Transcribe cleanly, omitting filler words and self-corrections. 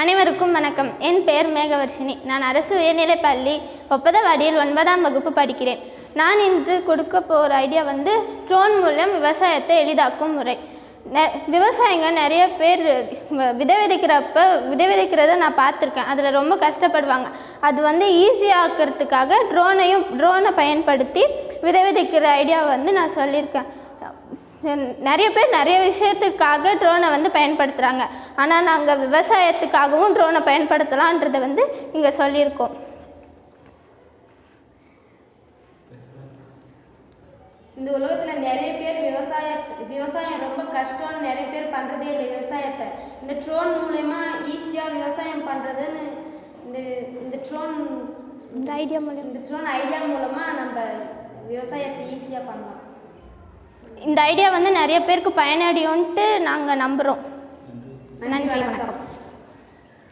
அனைவருக்கும் வணக்கம். என் பெயர் மேகவர்ஷினி. நான் அரசு உயர்நிலைப்பள்ளி ஒப்பதவாடியில் 9ஆம் வகுப்பு படிக்கிறேன். நான் இன்று கொடுக்க போகிற ஐடியா ட்ரோன் மூலம் விவசாயத்தை எளிதாக்கும் முறை. விவசாயிங்க நிறைய பேர் விதை விதைக்கிறத நான் பார்த்துருக்கேன். அதில் ரொம்ப கஷ்டப்படுவாங்க. அது ஈஸியாக்கிறதுக்காக ட்ரோனை பயன்படுத்தி விதைக்கிற ஐடியாவை நான் சொல்லியிருக்கேன். நிறைய பேர் நிறைய விஷயத்துக்காக ட்ரோனை பயன்படுத்துகிறாங்க. ஆனால் நாங்கள் விவசாயத்துக்காகவும் ட்ரோனை பயன்படுத்தலான்றதை இங்கே சொல்லியிருக்கோம். இந்த உலகத்தில் நிறைய பேர் விவசாயம் ரொம்ப கஷ்டம்னு நிறைய பேர் பண்ணுறதே இல்லை. விவசாயத்தை இந்த ட்ரோன் மூலயமா ஈஸியாக விவசாயம் பண்ணுறதுன்னு இந்த ட்ரோன் ஐடியா மூலமாக நம்ம விவசாயத்தை ஈஸியாக பண்ணலாம். இந்த ஐடியா நிறைய பேருக்கு பயனடையும்ன்ட்டு நாங்கள் நம்புகிறோம். நன்றி, வணக்கம்.